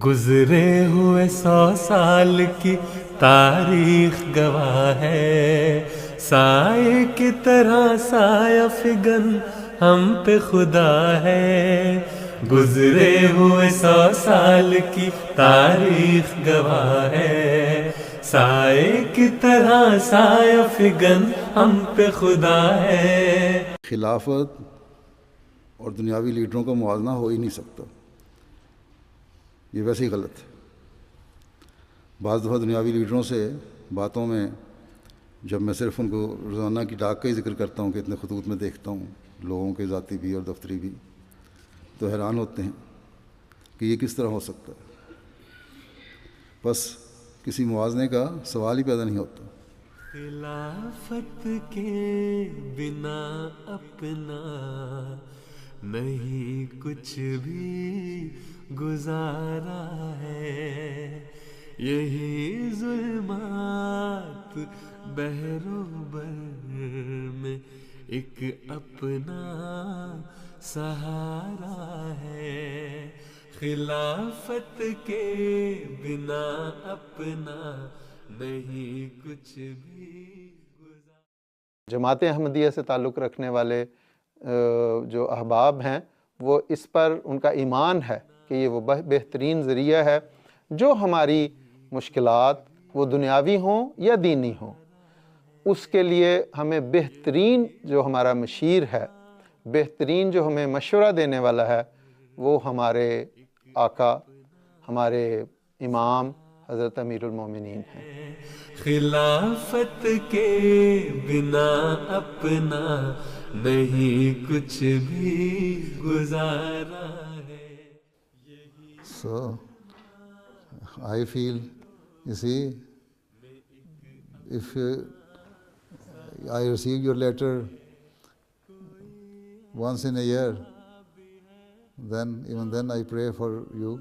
گزرے ہوئے 100 سال کی تاریخ گواہ ہے، سائے کی طرح سایہ فگن ہم پہ خدا ہے۔ گزرے ہوئے 100 سال کی تاریخ گواہ ہے، سائے کی طرح سایہ فگن ہم پہ خدا ہے۔ خلافت اور دنیاوی لیڈروں کا موازنہ ہو ہی نہیں سکتا، یہ ویسے ہی غلط ہے۔ بعض دفعہ دنیاوی لیڈروں سے باتوں میں جب میں صرف ان کو روزانہ کی ڈاک کا ہی ذکر کرتا ہوں کہ اتنے خطوط میں دیکھتا ہوں، لوگوں کے ذاتی بھی اور دفتری بھی، تو حیران ہوتے ہیں کہ یہ کس طرح ہو سکتا ہے۔ بس کسی موازنے کا سوال ہی پیدا نہیں ہوتا۔ خلافت کے بنا اپنا نہیں کچھ بھی گزارا ہے، یہی ظلمات بحر و بر میں ایک اپنا سہارا ہے۔ خلافت کے بنا اپنا نہیں کچھ بھی گزارا۔ جماعت احمدیہ سے تعلق رکھنے والے جو احباب ہیں وہ اس پر ان کا ایمان ہے کہ یہ وہ بہترین ذریعہ ہے جو ہماری مشکلات وہ دنیاوی ہوں یا دینی ہوں، اس کے لیے ہمیں بہترین جو ہمارا مشیر ہے، بہترین جو ہمیں مشورہ دینے والا ہے، وہ ہمارے آقا، ہمارے امام حضرت امیر المومنین ہیں۔ خلافت کے بنا اپنا نہیں کچھ بھی گزارا ہے۔ So, I feel, you see, if I receive your letter once in a year, then even then I pray for you.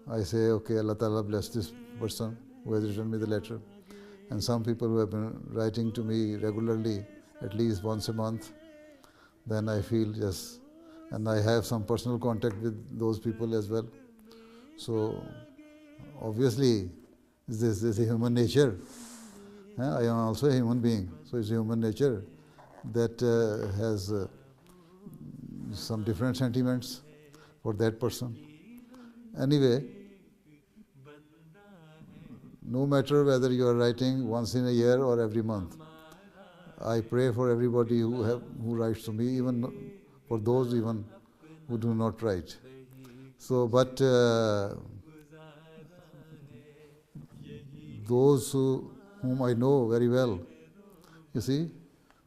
I say, okay, Allah Ta'ala bless this person who has written me the letter. And some people who have been writing to me regularly, at least once a month, then I feel, yes, and I have some personal contact with those people as well. So, obviously, this is a human nature. I am also a human being, so it's a human nature that has some different sentiments for that person. Anyway, no matter whether you are writing once in a year or every month, I pray for everybody who writes to me, even for those even who do not write. So, but those whom I know very well, you see,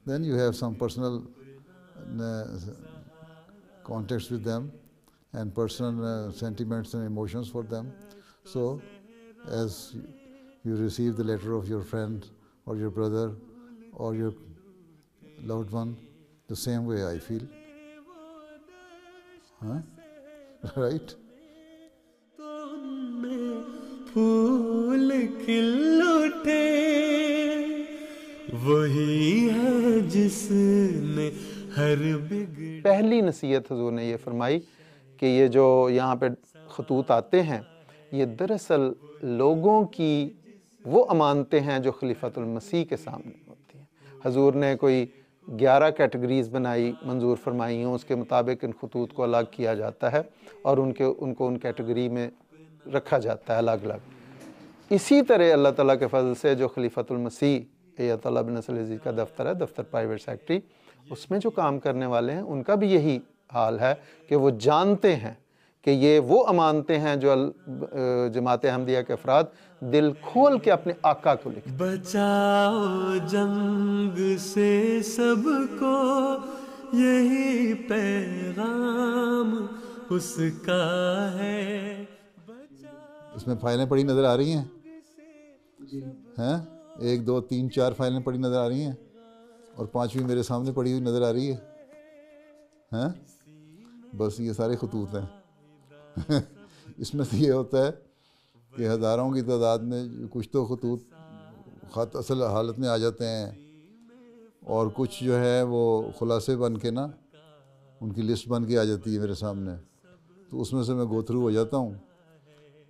then you have some personal contacts with them and personal sentiments and emotions for them. So, as you receive the letter of your friend or your brother or your loved one, the same way I feel. Right? پھول کھل اٹھے وہی ہے جس نے ہر بگڑ۔ پہلی نصیحت حضور نے یہ فرمائی کہ یہ جو یہاں پہ خطوط آتے ہیں یہ دراصل لوگوں کی وہ امانتیں ہیں جو خلیفۃ المسیح کے سامنے ہوتی ہیں۔ حضور نے کوئی 11 کیٹیگریز بنائی، منظور فرمائی ہیں، اس کے مطابق ان خطوط کو الگ کیا جاتا ہے اور ان کو ان کیٹیگری میں رکھا جاتا ہے الگ الگ۔ اسی طرح اللہ تعالیٰ کے فضل سے جو خلیفۃ المسیح ایت اللہ بن نصر العزیز کا دفتر ہے، دفتر پرائیویٹ سیکرٹری، اس میں جو کام کرنے والے ہیں ان کا بھی یہی حال ہے کہ وہ جانتے ہیں کہ یہ وہ امانتیں ہیں جو جماعت احمدیہ کے افراد دل کھول کے اپنے آقا کو لکھتے ہیں۔ بچاؤ جنگ سے سب کو یہی پیغام اس کا ہے۔ اس میں فائلیں پڑی نظر آ رہی ہیں؟ 1 2 3 4 فائلیں پڑی نظر آ رہی ہیں اور 5ویں میرے سامنے پڑی ہوئی نظر آ رہی ہے۔ بس یہ سارے خطوط ہیں۔ اس میں سے یہ ہوتا ہے کہ ہزاروں کی تعداد میں کچھ تو خطوط خط اصل حالت میں آ جاتے ہیں اور کچھ جو ہے وہ خلاصے بن کے نا ان کی لسٹ بن کے آ جاتی ہے میرے سامنے، تو اس میں سے میں گو تھرو ہو جاتا ہوں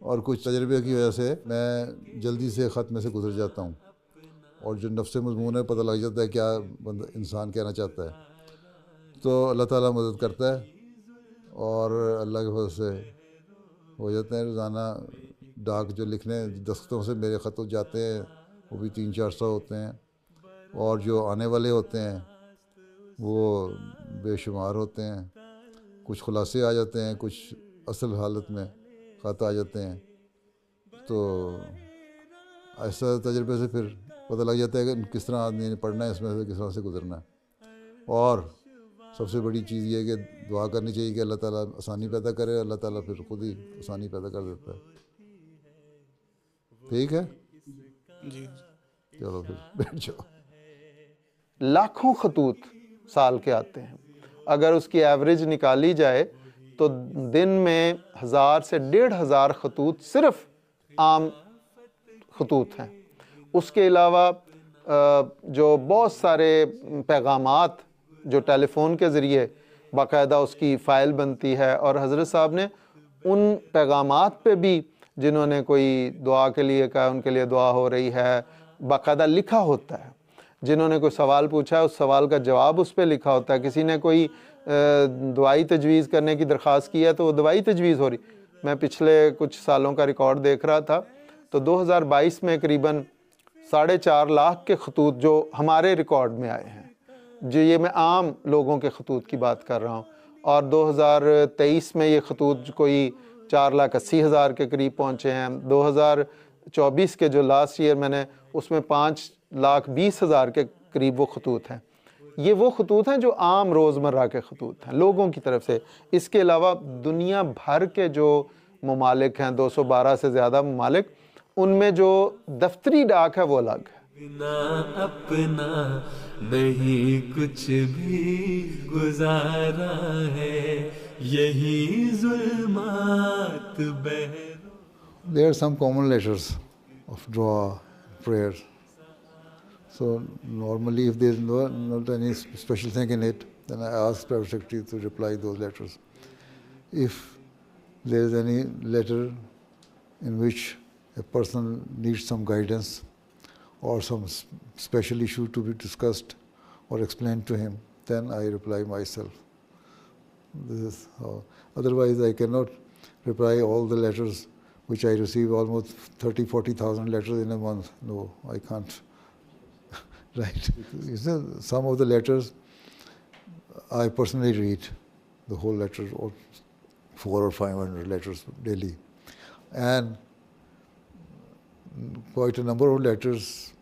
اور کچھ تجربے کی وجہ سے میں جلدی سے خط میں سے گزر جاتا ہوں، اور جو نفس مضمون ہے پتہ لگ جاتا ہے کیا بندہ انسان کہنا چاہتا ہے، تو اللہ تعالیٰ مدد کرتا ہے اور اللہ کے فضل سے ہو جاتے ہیں۔ روزانہ ڈاک جو لکھنے دستخطوں سے میرے خط جاتے ہیں وہ بھی 300-400 ہوتے ہیں، اور جو آنے والے ہوتے ہیں وہ بے شمار ہوتے ہیں۔ کچھ خلاصے آ جاتے ہیں، کچھ اصل حالت میں خط آ جاتے ہیں، تو ایسا تجربے سے پھر پتہ لگ جاتا ہے کہ کس طرح آدمی نے پڑھنا ہے، اس میں سے کس طرح سے گزرنا ہے۔ اور سب سے بڑی چیز یہ ہے کہ دعا کرنی چاہیے کہ اللہ تعالیٰ آسانی پیدا کرے، اللہ تعالیٰ پھر خود ہی آسانی پیدا کر دیتا ہے۔ ٹھیک ہے جی چلو پھر بیٹھ جاؤ۔ لاکھوں خطوط سال کے آتے ہیں، اگر اس کی ایوریج نکالی جائے تو دن میں 1000 سے 1500 خطوط صرف عام خطوط ہیں۔ اس کے علاوہ جو بہت سارے پیغامات جو ٹیلی فون کے ذریعے باقاعدہ اس کی فائل بنتی ہے، اور حضرت صاحب نے ان پیغامات پہ بھی جنہوں نے کوئی دعا کے لیے کہا ان کے لیے دعا ہو رہی ہے باقاعدہ لکھا ہوتا ہے، جنہوں نے کوئی سوال پوچھا ہے اس سوال کا جواب اس پہ لکھا ہوتا ہے، کسی نے کوئی دعائی تجویز کرنے کی درخواست کی ہے تو وہ دعائی تجویز ہو رہی۔ میں پچھلے کچھ سالوں کا ریکارڈ دیکھ رہا تھا تو 2022 میں قریباً 4.5 لاکھ کے خطوط جو ہمارے ریکارڈ میں آئے ہیں، جو یہ میں عام لوگوں کے خطوط کی بات کر رہا ہوں، اور 2023 میں یہ خطوط کوئی 4,80,000 کے قریب پہنچے ہیں۔ 2024 کے جو لاسٹ ایئر میں نے اس میں 5,20,000 کے قریب وہ خطوط ہیں۔ یہ وہ خطوط ہیں جو عام روزمرہ کے خطوط ہیں لوگوں کی طرف سے۔ اس کے علاوہ دنیا بھر کے جو ممالک ہیں، 212 سے زیادہ ممالک، ان میں جو دفتری ڈاک ہے وہ الگ ہے۔ بنا اپنا نہیں کچھ بھی گزارا ہے، یہی ظلمات There are some common letters of dua, prayer. So normally if there is not any special thing in it, then I ask Private Secretary to reply those letters. If there is any letter in which a person needs some guidance or some special issue to be discussed or explained to him, then I reply myself. This is how. Otherwise I cannot reply all the letters which I receive, almost 30,000-40,000 letters in a month. No, I can't. Right. Some of the letters I personally read, the whole letter, or 400 or 500 letters daily. And quite a number of letters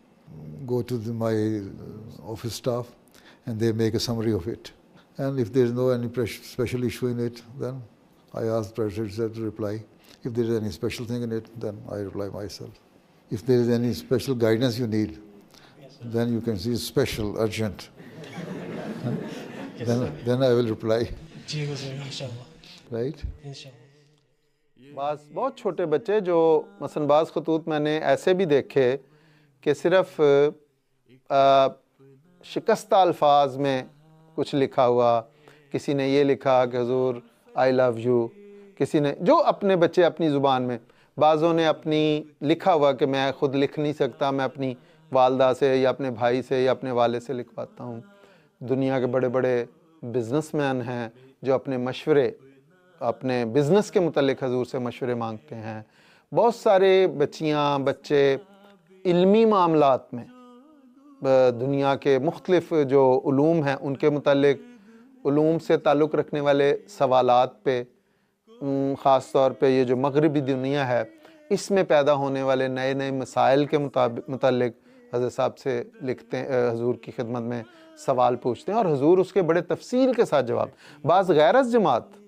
go to my office staff and they make a summary of it. And if there is no any special issue in it, then I ask the President to reply. If there is any special thing in it, then I reply myself. If there is any special guidance you need, then you can see special, urgent. then I will reply. Right? بہت چھوٹے بچے جو مثلا بعض خطوط میں نے ایسے بھی دیکھے کہ صرف شکستہ الفاظ میں کچھ لکھا ہوا، کسی نے یہ لکھا کہ حضور آئی لو یو، کسی نے جو اپنے بچے اپنی زبان میں، بعضوں نے اپنی لکھا ہوا کہ میں خود لکھ نہیں سکتا، میں اپنی والدہ سے یا اپنے بھائی سے یا اپنے والد سے لکھواتا ہوں۔ دنیا کے بڑے بڑے بزنس مین ہیں جو اپنے مشورے اپنے بزنس کے متعلق حضور سے مشورے مانگتے ہیں۔ بہت سارے بچیاں بچے علمی معاملات میں دنیا کے مختلف جو علوم ہیں ان کے متعلق علوم سے تعلق رکھنے والے سوالات پہ، خاص طور پہ یہ جو مغربی دنیا ہے اس میں پیدا ہونے والے نئے نئے مسائل کے متعلق حضرت صاحب سے لکھتے ہیں، حضور کی خدمت میں سوال پوچھتے ہیں اور حضور اس کے بڑے تفصیل کے ساتھ جواب۔ بعض غیرت جماعت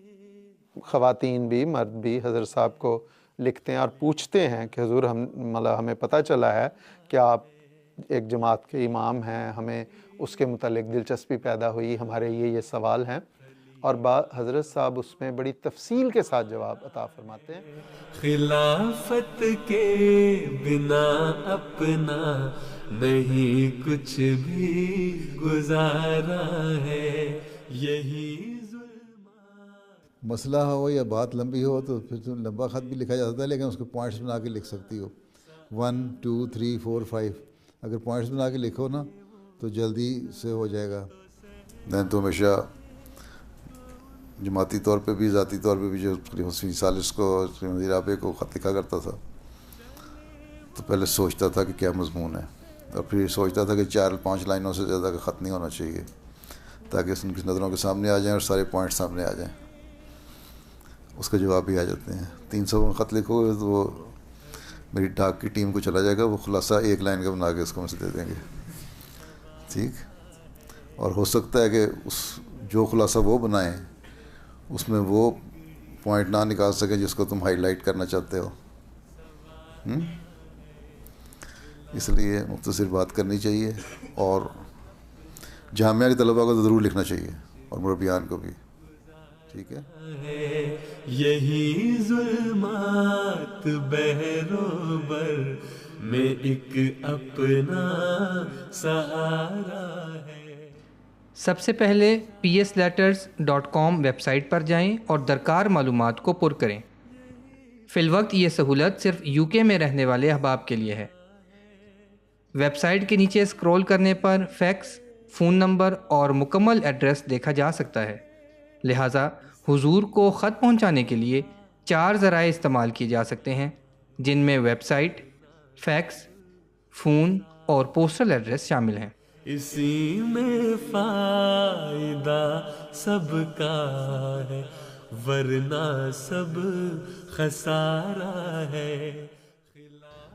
خواتین بھی مرد بھی حضرت صاحب کو لکھتے ہیں اور پوچھتے ہیں کہ حضور ہمیں پتہ چلا ہے کہ آپ ایک جماعت کے امام ہیں، ہمیں اس کے متعلق دلچسپی پیدا ہوئی، ہمارے یہ سوال ہیں، اور حضرت صاحب اس میں بڑی تفصیل کے ساتھ جواب عطا فرماتے ہیں۔ خلافت کے بنا اپنا نہیں کچھ بھی گزارا ہے، یہی مسئلہ ہو یا بات لمبی ہو تو پھر تو لمبا خط بھی لکھا جاتا ہے، لیکن اس کو پوائنٹس بنا کے لکھ سکتی ہو، 1 2 3 4 5 اگر پوائنٹس بنا کے لکھو نا تو جلدی سے ہو جائے گا. دین تو ہمیشہ جماعتی طور پہ بھی ذاتی طور پہ بھی جو خلیفہ ثالث کو وزیر رابع کو خط لکھا کرتا تھا تو پہلے سوچتا تھا کہ کیا مضمون ہے، اور پھر سوچتا تھا کہ 4-5 لائنوں سے زیادہ کا خط نہیں ہونا چاہیے تاکہ ان کی نظروں کے سامنے آ جائیں اور سارے پوائنٹ سامنے آ جائیں، اس کا جواب بھی آ جاتے ہیں. 300 خط لکھو گے تو وہ میری ڈاک کی ٹیم کو چلا جائے گا، وہ خلاصہ 1 لائن کا بنا کے اس کو مجھ سے دے دیں گے. ٹھیک، اور ہو سکتا ہے کہ اس جو خلاصہ وہ بنائیں اس میں وہ پوائنٹ نہ نکال سکیں جس کو تم ہائی لائٹ کرنا چاہتے ہو. اس لیے مختصر بات کرنی چاہیے، اور جامعہ کے طلباء کو تو ضرور لکھنا چاہیے اور مربیان کو بھی. ٹھیک ہے، یہی ظلمات بہروبر میں ایک اپنا سہارا ہے. سب سے پہلے psletters.com ویب سائٹ پر جائیں اور درکار معلومات کو پر کریں. فی الوقت یہ سہولت صرف UK میں رہنے والے احباب کے لیے ہے. ویب سائٹ کے نیچے اسکرول کرنے پر فیکس، فون نمبر اور مکمل ایڈریس دیکھا جا سکتا ہے. لہٰذا حضور کو خط پہنچانے کے لیے 4 ذرائع استعمال کیے جا سکتے ہیں، جن میں ویب سائٹ، فیکس، فون اور پوسٹل ایڈریس شامل ہیں. اسی میں فائدہ سب کا ہے ورنہ سب خسارہ ہے.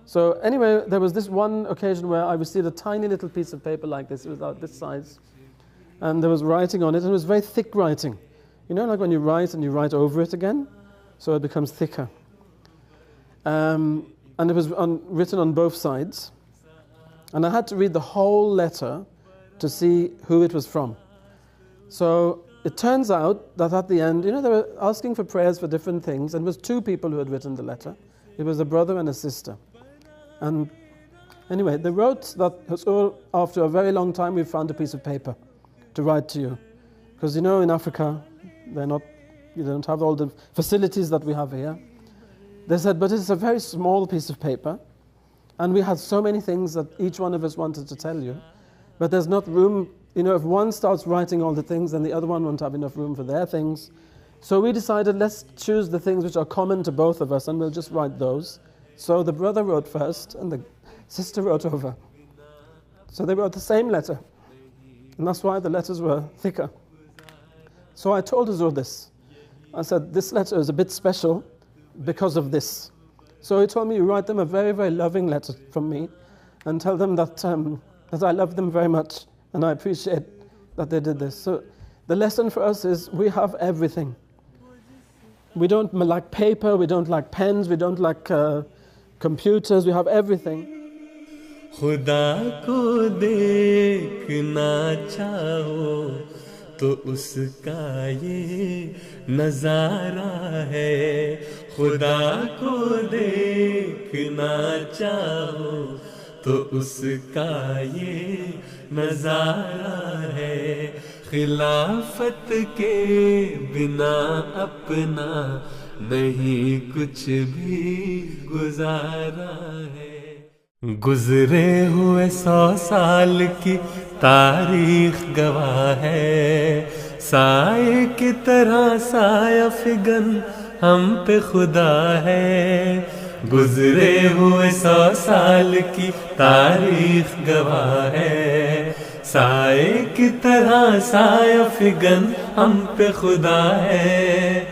So anyway, there was this one occasion where I received a tiny little piece of paper like this. It was about this size, and there was writing on it, and it was very thick writing. You know, like when you write and you write over it again, so it becomes thicker. And it was written on both sides, and I had to read the whole letter to see who it was from. So it turns out that at the end, you know, they were asking for prayers for different things, and it was 2 people who had written the letter. It was a brother and a sister. And anyway, they wrote that so after a very long time we found a piece of paper to write to you. Because you know, in Africa, you don't have all the facilities that we have here. They said, but it's a very small piece of paper, and we had so many things that each one of us wanted to tell you, but there's not room. You know, if one starts writing all the things, then the other one won't have enough room for their things. So we decided, let's choose the things which are common to both of us, and we'll just write those. So the brother wrote first, and the sister wrote over. So they wrote the same letter, and that's why the letters were thicker. So I told Huzur this. I said, this letter is a bit special because of this. So he told me, you write them a very, very loving letter from me, and tell them that I love them very much, and I appreciate that they did this. So the lesson for us is we have everything. We don't like paper, we don't like pens, we don't like computers, we have everything. خدا کو دیکھنا چاہو تو اس کا یہ نظارہ ہے. خدا کو دیکھنا چاہو تو اس کا یہ نظارہ ہے. خلافت کے بنا اپنا نہیں کچھ بھی گزارا ہے. گزرے ہوئے 100 سال کی تاریخ گواہ ہے. سائے کی طرح سایہ فگن ہم پہ خدا ہے. گزرے ہوئے 100 سال کی تاریخ گواہ ہے. سائے کی طرح سایہ فگن ہم پہ خدا ہے.